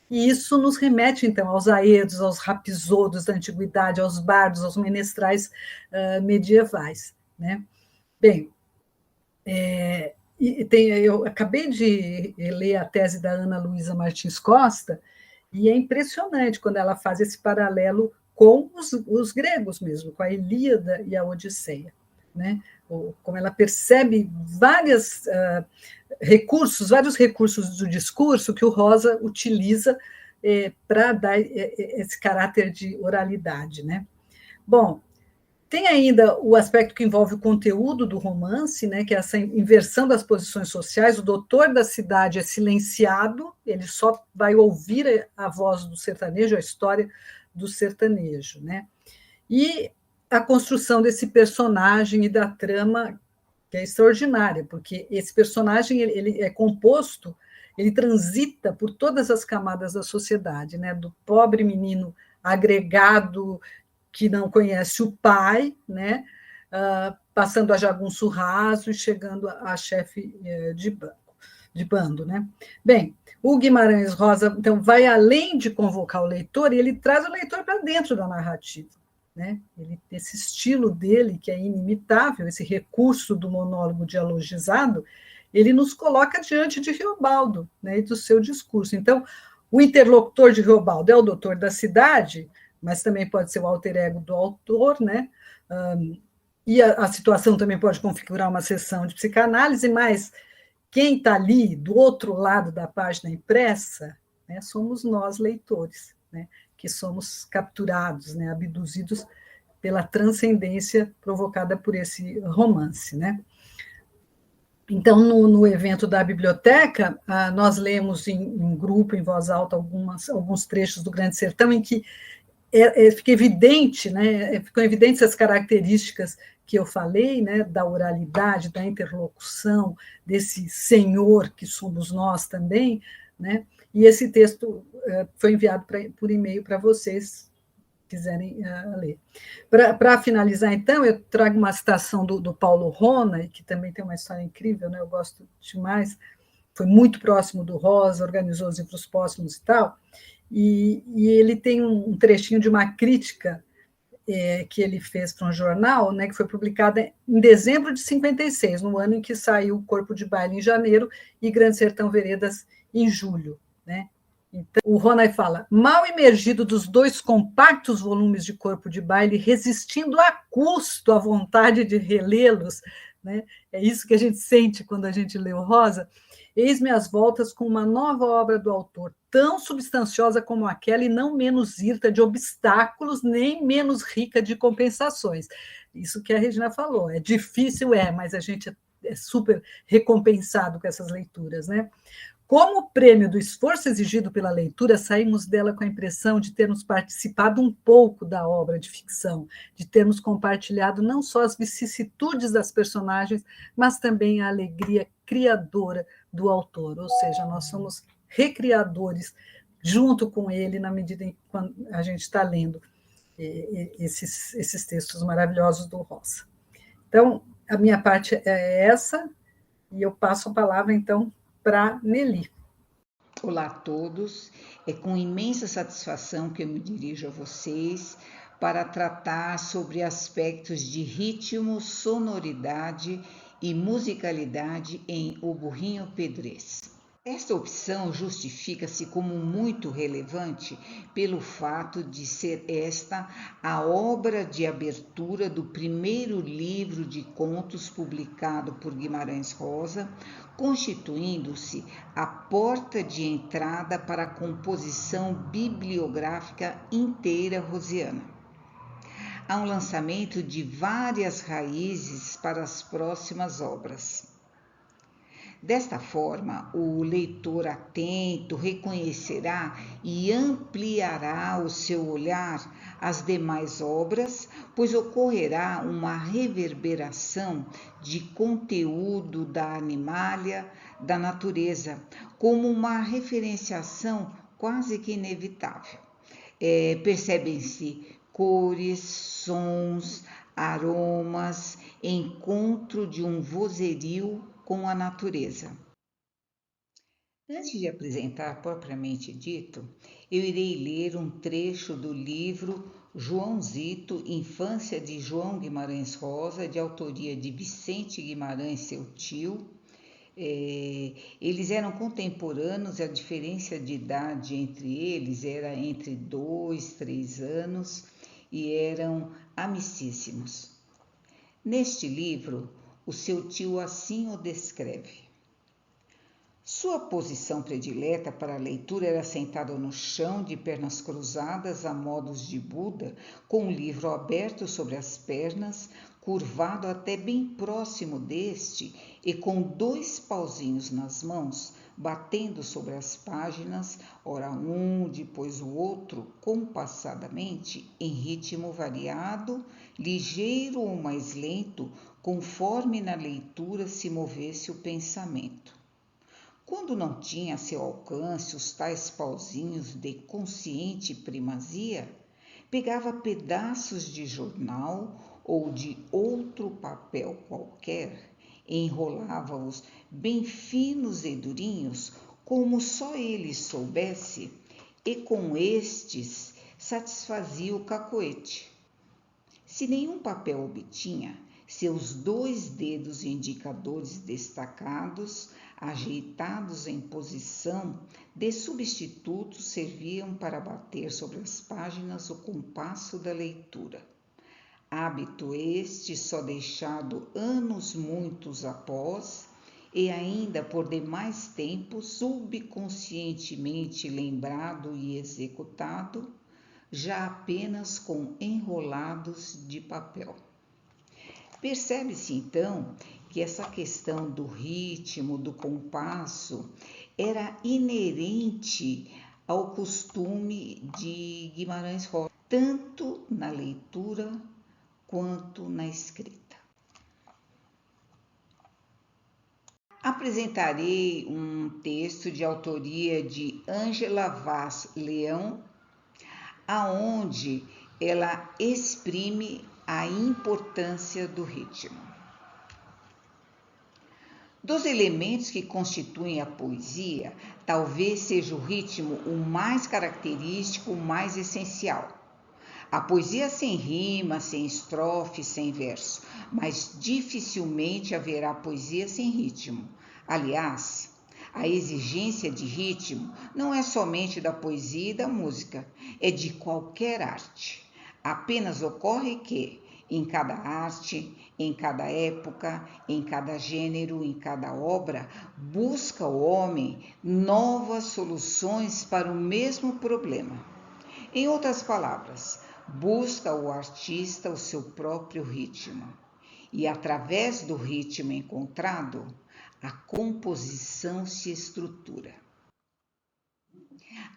E isso nos remete, então, aos aedos, aos rapisodos da antiguidade, aos bardos, aos menestrais medievais, né? Bem, eu acabei de ler a tese da Ana Luísa Martins Costa, e é impressionante quando ela faz esse paralelo com os gregos mesmo, com a Ilíada e a Odisseia, né? Como ela percebe vários recursos do discurso que o Rosa utiliza para dar esse caráter de oralidade, né? Bom, tem ainda o aspecto que envolve o conteúdo do romance, né, que é essa inversão das posições sociais. O doutor da cidade é silenciado, ele só vai ouvir a voz do sertanejo, a história do sertanejo, né? E a construção desse personagem e da trama, que é extraordinária, porque esse personagem ele é composto, ele transita por todas as camadas da sociedade, né? Do pobre menino agregado que não conhece o pai, né? Passando a jagunço raso e chegando a chefe de bando, né? Bem, o Guimarães Rosa, então, vai além de convocar o leitor, e ele traz o leitor para dentro da narrativa, né? Esse estilo dele, que é inimitável, esse recurso do monólogo dialogizado, ele nos coloca diante de Riobaldo, né? E do seu discurso. Então, o interlocutor de Riobaldo é o doutor da cidade, mas também pode ser o alter ego do autor, né? E a situação também pode configurar uma sessão de psicanálise, mas quem está ali do outro lado da página impressa, né, somos nós, leitores, né, que somos capturados, né, abduzidos pela transcendência provocada por esse romance, né? Então, no evento da biblioteca, nós lemos em grupo, em voz alta, alguns trechos do Grande Sertão, em que fica evidente, né, ficam evidentes as características que eu falei, né, da oralidade, da interlocução, desse senhor que somos nós também, né, e esse texto foi enviado por e-mail para vocês, quiserem ler. Para finalizar, então, eu trago uma citação do Paulo Rona, que também tem uma história incrível, né, eu gosto demais, foi muito próximo do Rosa, organizou os livros póstumos e tal, e ele tem um trechinho de uma crítica que ele fez para um jornal, né, que foi publicada em dezembro de 56, no ano em que saiu o Corpo de Baile em janeiro e Grande Sertão Veredas em julho, né? Então, o Ronay fala, mal emergido dos 2 compactos volumes de Corpo de Baile, resistindo a custo à vontade de relê-los, né? É isso que a gente sente quando a gente lê o Rosa. Eis-me às voltas com uma nova obra do autor, tão substanciosa como aquela e não menos hirta de obstáculos, nem menos rica de compensações. Isso que a Regina falou, é difícil, mas a gente é super recompensado com essas leituras, né? Como prêmio do esforço exigido pela leitura, saímos dela com a impressão de termos participado um pouco da obra de ficção, de termos compartilhado não só as vicissitudes das personagens, mas também a alegria criadora do autor, ou seja, nós somos recriadores junto com ele na medida em que a gente está lendo esses textos maravilhosos do Rosa. Então, a minha parte é essa, e eu passo a palavra, então, para Nelly. Olá a todos, é com imensa satisfação que eu me dirijo a vocês para tratar sobre aspectos de ritmo, sonoridade e musicalidade em O Burrinho Pedrez. Esta opção justifica-se como muito relevante pelo fato de ser esta a obra de abertura do primeiro livro de contos publicado por Guimarães Rosa, constituindo-se a porta de entrada para a composição bibliográfica inteira rosiana. Há um lançamento de várias raízes para as próximas obras. Desta forma, o leitor atento reconhecerá e ampliará o seu olhar às demais obras, pois ocorrerá uma reverberação de conteúdo da animalia, da natureza, como uma referenciação quase que inevitável. Percebem-se cores, sons, aromas, encontro de um vozerio com a natureza. Antes de apresentar propriamente dito, eu irei ler um trecho do livro Joãozito, Infância de João Guimarães Rosa, de autoria de Vicente Guimarães, seu tio. Eles eram contemporâneos e a diferença de idade entre eles era entre 2, 3 anos e eram amicíssimos. Neste livro, o seu tio assim o descreve. Sua posição predileta para a leitura era sentada no chão, de pernas cruzadas, a modos de Buda, com o livro aberto sobre as pernas, curvado até bem próximo deste e com 2 pauzinhos nas mãos, batendo sobre as páginas, ora um, depois o outro, compassadamente, em ritmo variado, ligeiro ou mais lento, conforme na leitura se movesse o pensamento. Quando não tinha a seu alcance os tais pauzinhos de consciente primazia, pegava pedaços de jornal ou de outro papel qualquer, enrolava-os bem finos e durinhos, como só ele soubesse, e com estes satisfazia o cacoete. Se nenhum papel obtinha, seus 2 dedos indicadores destacados, ajeitados em posição de substituto, serviam para bater sobre as páginas o compasso da leitura. Hábito este só deixado anos muitos após, e ainda por demais tempo subconscientemente lembrado e executado, já apenas com enrolados de papel. Percebe-se então que essa questão do ritmo, do compasso, era inerente ao costume de Guimarães Rosa, tanto na leitura quanto na escrita. Apresentarei um texto de autoria de Ângela Vaz Leão, aonde ela exprime a importância do ritmo. Dos elementos que constituem a poesia, talvez seja o ritmo o mais característico, o mais essencial. A poesia sem rima, sem estrofe, sem verso, mas dificilmente haverá poesia sem ritmo. Aliás, a exigência de ritmo não é somente da poesia e da música, é de qualquer arte. Apenas ocorre que, em cada arte, em cada época, em cada gênero, em cada obra, busca o homem novas soluções para o mesmo problema. Em outras palavras, busca o artista o seu próprio ritmo. E através do ritmo encontrado, a composição se estrutura.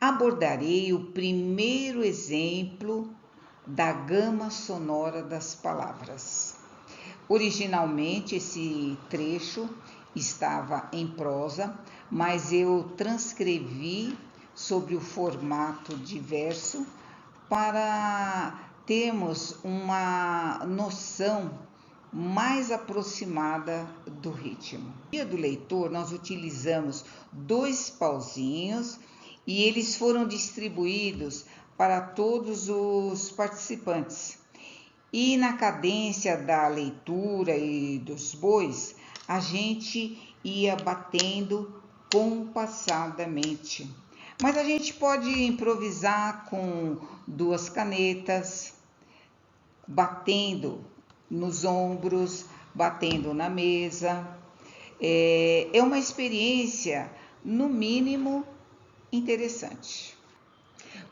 Abordarei o primeiro exemplo da gama sonora das palavras. Originalmente, esse trecho estava em prosa, mas eu transcrevi sobre o formato de verso para termos uma noção mais aproximada do ritmo. No dia do leitor, nós utilizamos 2 pauzinhos e eles foram distribuídos para todos os participantes. E na cadência da leitura e dos bois, a gente ia batendo compassadamente. Mas a gente pode improvisar com 2 canetas, batendo nos ombros, batendo na mesa. É uma experiência, no mínimo, interessante.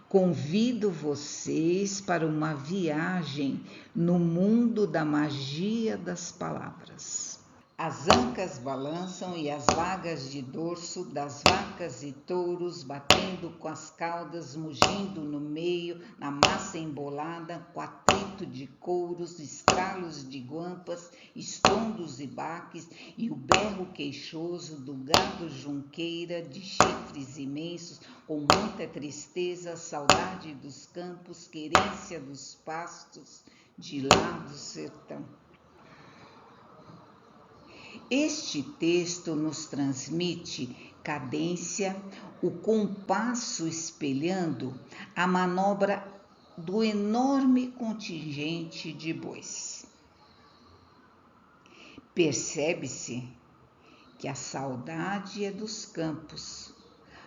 Convido vocês para uma viagem no mundo da magia das palavras. As ancas balançam e as vagas de dorso das vacas e touros batendo com as caudas, mugindo no meio, na massa embolada, com atrito de couros, estralos de guampas, estrondos e baques, e o berro queixoso do gado junqueira de chifres imensos, com muita tristeza, saudade dos campos, querência dos pastos de lá do sertão. Este texto nos transmite cadência, o compasso espelhando a manobra do enorme contingente de bois. Percebe-se que a saudade é dos campos,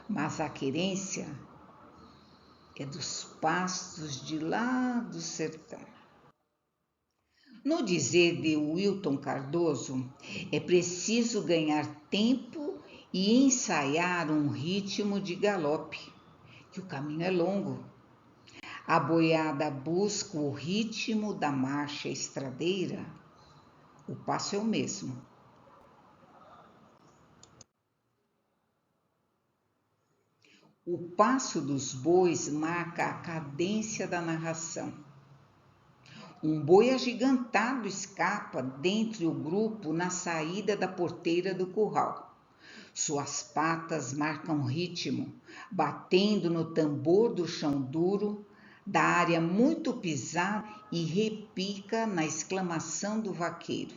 mas a querência é dos pastos de lá do sertão. No dizer de Wilton Cardoso, é preciso ganhar tempo e ensaiar um ritmo de galope, que o caminho é longo. A boiada busca o ritmo da marcha estradeira, o passo é o mesmo. O passo dos bois marca a cadência da narração. Um boi agigantado escapa dentre o grupo na saída da porteira do curral. Suas patas marcam ritmo, batendo no tambor do chão duro, da área muito pisada, e repica na exclamação do vaqueiro.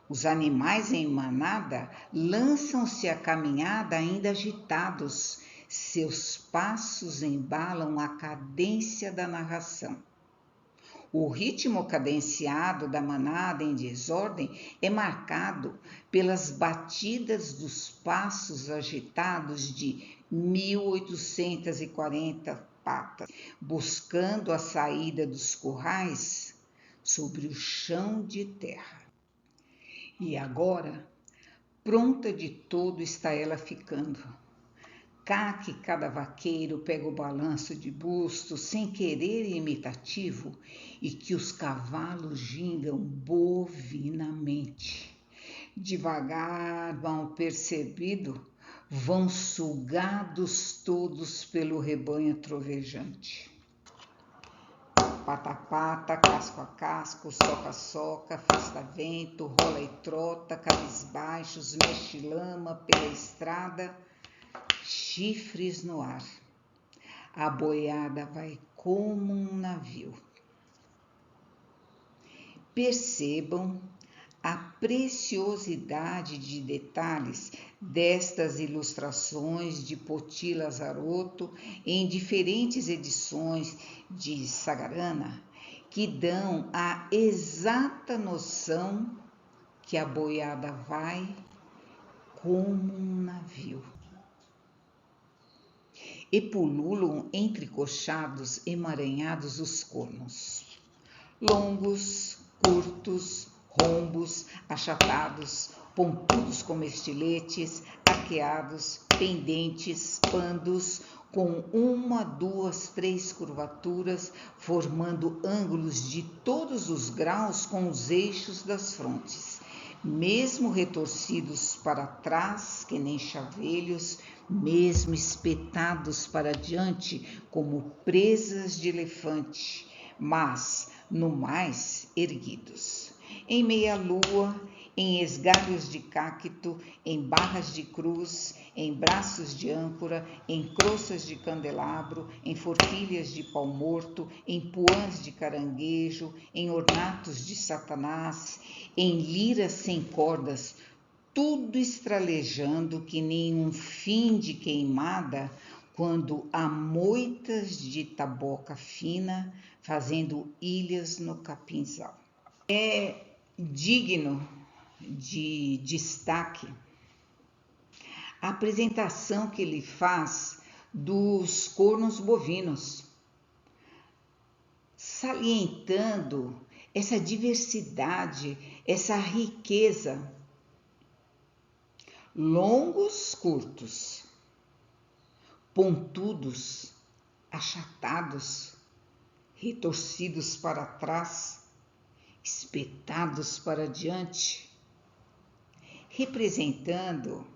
Os animais em manada lançam-se à caminhada ainda agitados. Seus passos embalam a cadência da narração. O ritmo cadenciado da manada em desordem é marcado pelas batidas dos passos agitados de 1840 patas, buscando a saída dos currais sobre o chão de terra. E agora, pronta de todo está ela ficando. Cá que cada vaqueiro pega o balanço de busto sem querer imitativo, e que os cavalos gingam bovinamente. Devagar, mal percebido, vão sugados todos pelo rebanho trovejante. Pata a pata, casco a casco, soca a soca, afasta vento, rola e trota, cabisbaixos, mexe lama pela estrada, chifres no ar. A boiada vai como um navio. Percebam a preciosidade de detalhes destas ilustrações de Poti Lazarotto em diferentes edições de Sagarana, que dão a exata noção que a boiada vai como um navio. E pululam entrecoxados, emaranhados os cornos, longos, curtos, rombos, achatados, pontudos como estiletes, arqueados, pendentes, pandos, com 1, 2, 3 curvaturas, formando ângulos de todos os graus com os eixos das frontes, mesmo retorcidos para trás, que nem chavelhos, mesmo espetados para diante, como presas de elefante, mas, no mais, erguidos. Em meia-lua, em esgalhos de cacto, em barras de cruz, em braços de âncora, em croças de candelabro, em forquilhas de pau-morto, em puãs de caranguejo, em ornatos de Satanás, em liras sem cordas, tudo estralejando que nem um fim de queimada, quando há moitas de taboca fina fazendo ilhas no capinzal. É digno de destaque a apresentação que ele faz dos cornos bovinos, salientando essa diversidade, essa riqueza. Longos, curtos, pontudos, achatados, retorcidos para trás, espetados para diante, representando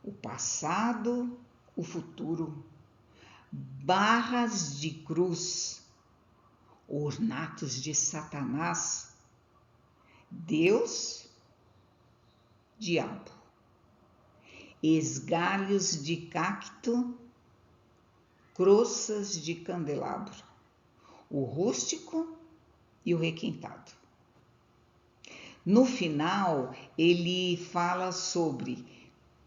o passado, o futuro, barras de cruz, ornatos de Satanás, Deus, diabo, esgalhos de cacto, croças de candelabro, o rústico e o requintado. No final, ele fala sobre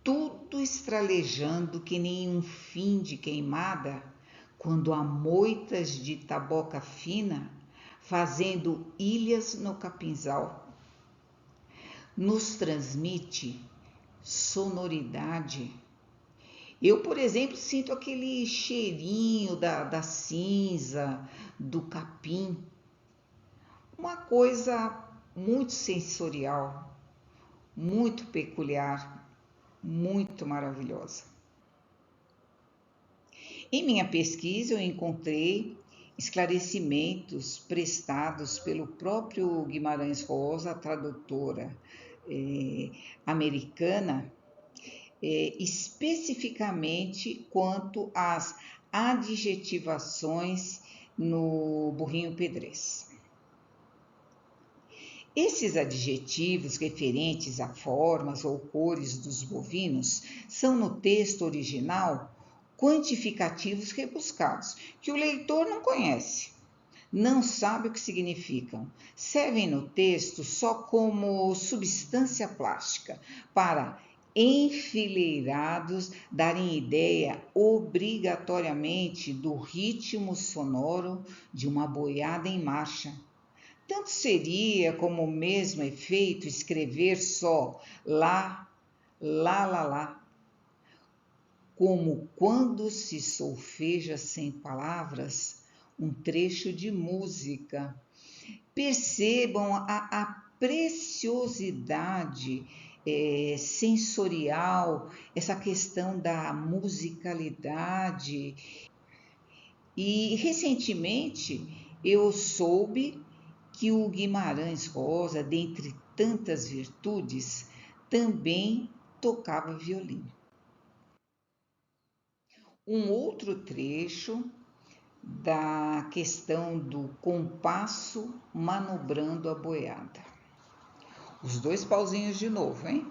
tudo estralejando que nem um fim de queimada, quando há moitas de taboca fina, fazendo ilhas no capinzal. Nos transmite sonoridade. Eu, por exemplo, sinto aquele cheirinho da cinza, do capim, uma coisa muito sensorial, muito peculiar, muito maravilhosa. Em minha pesquisa, eu encontrei esclarecimentos prestados pelo próprio Guimarães Rosa, a tradutora americana, especificamente quanto às adjetivações no burrinho pedrez. Esses adjetivos referentes a formas ou cores dos bovinos são no texto original quantificativos rebuscados, que o leitor não conhece, não sabe o que significam. Servem no texto só como substância plástica, para enfileirados darem ideia obrigatoriamente do ritmo sonoro de uma boiada em marcha. Tanto seria como o mesmo efeito escrever só lá, lá, lá, lá, como quando se solfeja sem palavras um trecho de música. Percebam a preciosidade sensorial, essa questão da musicalidade. E recentemente eu soube que o Guimarães Rosa, dentre tantas virtudes, também tocava violino. Um outro trecho da questão do compasso manobrando a boiada. Os dois pauzinhos de novo, hein?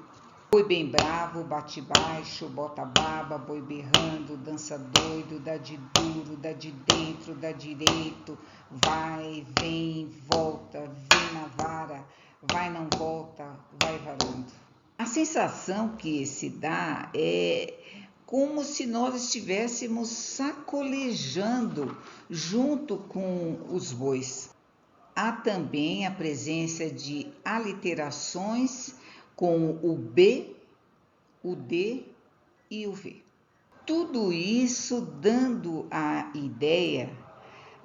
Boi bem bravo, bate baixo, bota baba, boi berrando, dança doido, dá de duro, dá de dentro, dá direito, vai, vem, volta, vem na vara, vai, não volta, vai varando. A sensação que se dá é como se nós estivéssemos sacolejando junto com os bois. Há também a presença de aliterações com o B, o D e o V. Tudo isso dando a ideia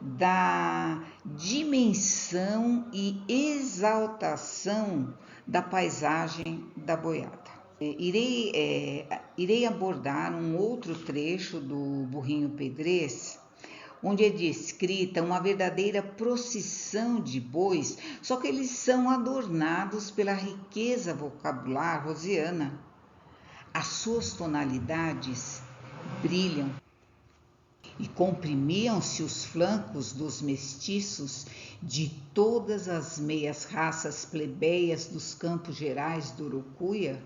da dimensão e exaltação da paisagem da boiada. Irei abordar um outro trecho do burrinho pedrez, onde é descrita uma verdadeira procissão de bois, só que eles são adornados pela riqueza vocabular rosiana. As suas tonalidades brilham e comprimiam-se os flancos dos mestiços de todas as meias raças plebeias dos Campos Gerais do Urucuia,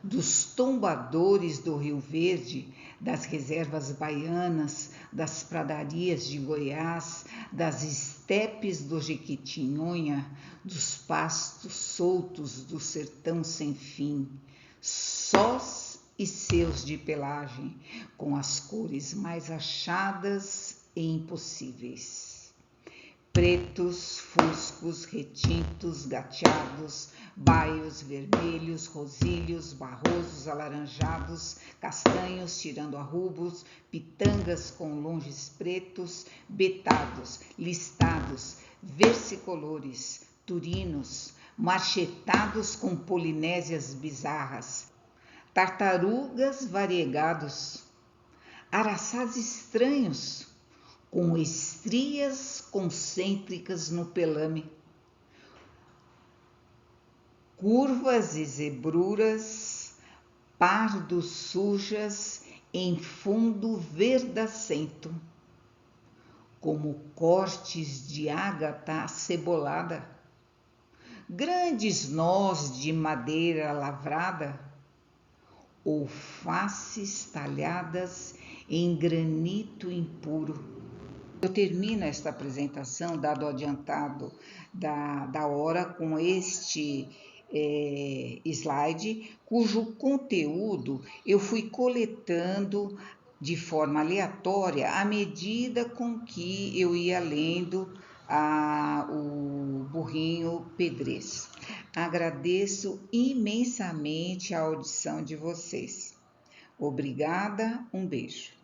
dos tombadores do Rio Verde, das reservas baianas, das pradarias de Goiás, das estepes do Jequitinhonha, dos pastos soltos do sertão sem fim, sós e seus de pelagem, com as cores mais achadas e impossíveis. pretos, fuscos, retintos, gateados, baios, vermelhos, rosilhos, barrosos, alaranjados, castanhos, tirando arrubos, pitangas com longes pretos, betados, listados, versicolores, turinos, marchetados com polinésias bizarras, tartarugas variegados, araçás estranhos, com estrias concêntricas no pelame, curvas e zebruras, pardos sujas em fundo verdacento, como cortes de ágata acebolada, grandes nós de madeira lavrada, ou faces talhadas em granito impuro. Eu termino esta apresentação, dado o adiantado da hora, com este slide, cujo conteúdo eu fui coletando de forma aleatória à medida com que eu ia lendo o Burrinho Pedrez. Agradeço imensamente a audição de vocês. Obrigada, um beijo.